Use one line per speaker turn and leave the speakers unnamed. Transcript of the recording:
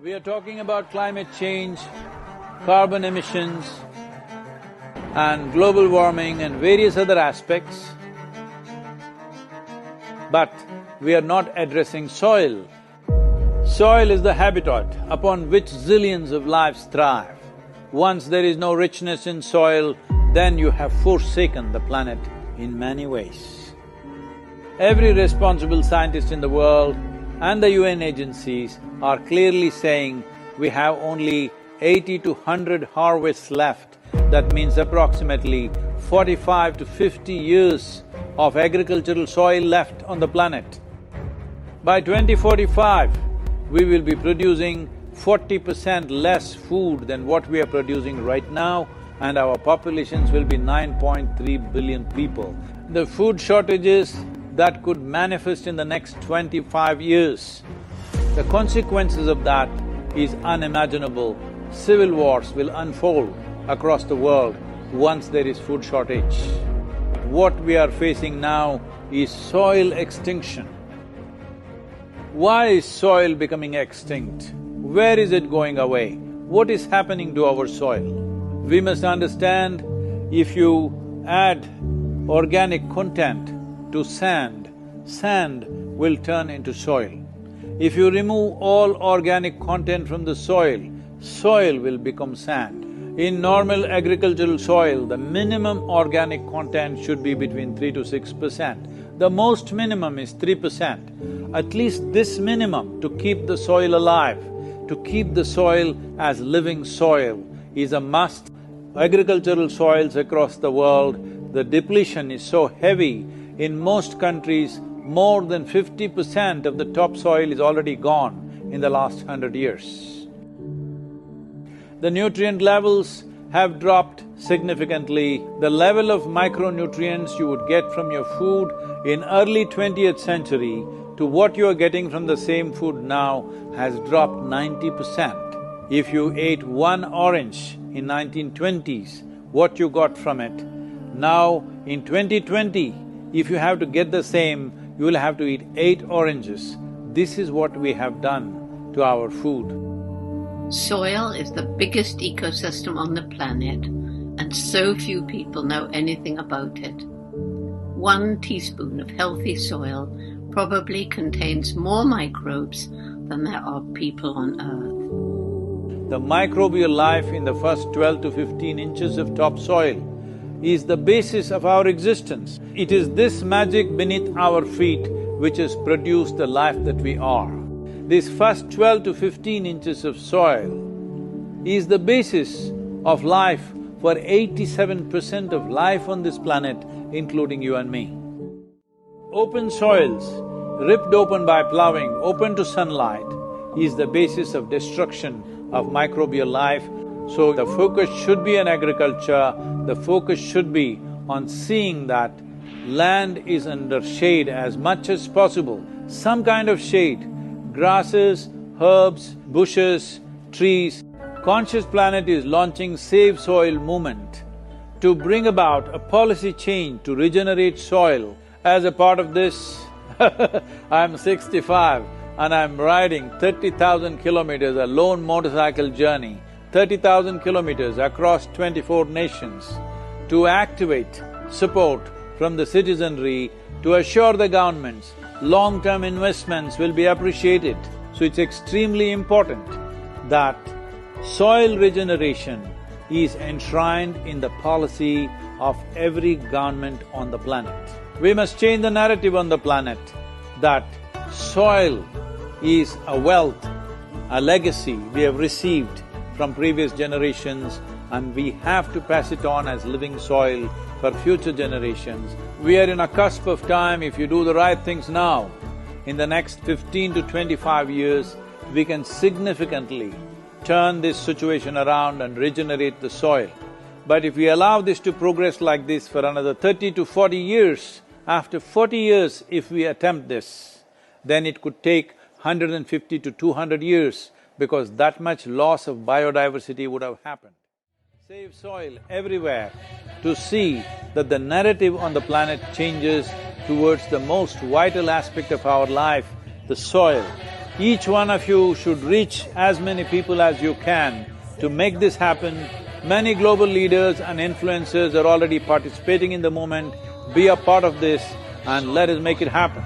We are talking about climate change, carbon emissions and global warming and various other aspects, but we are not addressing soil. Soil is the habitat upon which zillions of lives thrive. Once there is no richness in soil, then you have forsaken the planet in many ways. Every responsible scientist in the world and the UN agencies are clearly saying we have only 80 to 100 harvests left. That means approximately 45 to 50 years of agricultural soil left on the planet. By 2045, we will be producing 40% less food than what we are producing right now, and our populations will be 9.3 billion people. The food shortages that could manifest in the next 25 years, the consequences of that is unimaginable. Civil wars will unfold across the world once there is food shortage. What we are facing now is soil extinction. Why is soil becoming extinct? Where is it going away? What is happening to our soil? We must understand, if you add organic content to sand, sand will turn into soil. If you remove all organic content from the soil, soil will become sand. In normal agricultural soil, the minimum organic content should be between 3 to 6%. The most minimum is 3%. At least this minimum to keep the soil alive, to keep the soil as living soil is a must. Agricultural soils across the world, the depletion is so heavy, in most countries, more than 50% of the topsoil is already gone in the last 100 years. The nutrient levels have dropped significantly. The level of micronutrients you would get from your food in early 20th century to what you are getting from the same food now has dropped 90%. If you ate one orange in 1920s, what you got from it, now in 2020, if you have to get the same, you will have to eat 8 oranges. This is what we have done to our food.
Soil is the biggest ecosystem on the planet, and so few people know anything about it. 1 teaspoon of healthy soil probably contains more microbes than there are people on Earth.
The microbial life in the first 12 to 15 inches of topsoil is the basis of our existence. It is this magic beneath our feet which has produced the life that we are. This first 12 to 15 inches of soil is the basis of life for 87% of life on this planet, including you and me. Open soils, ripped open by plowing, open to sunlight, is the basis of destruction of microbial life. So the focus should be on agriculture, the focus should be on seeing that land is under shade as much as possible, some kind of shade, grasses, herbs, bushes, trees. Conscious Planet is launching Save Soil movement to bring about a policy change to regenerate soil. As a part of this, I'm 65 and I'm riding 30,000 kilometers, a lone motorcycle journey, 30,000 kilometers across 24 nations to activate support from the citizenry to assure the governments long-term investments will be appreciated. So it's extremely important that soil regeneration is enshrined in the policy of every government on the planet. We must change the narrative on the planet that soil is a wealth, a legacy we have received from previous generations, and we have to pass it on as living soil for future generations. We are in a cusp of time. If you do the right things now, in the next 15 to 25 years, we can significantly turn this situation around and regenerate the soil. But if we allow this to progress like this for another 30 to 40 years, after 40 years if we attempt this, then it could take 150 to 200 years because that much loss of biodiversity would have happened. Save soil everywhere to see that the narrative on the planet changes towards the most vital aspect of our life, the soil. Each one of you should reach as many people as you can to make this happen. Many global leaders and influencers are already participating in the movement. Be a part of this and let us make it happen.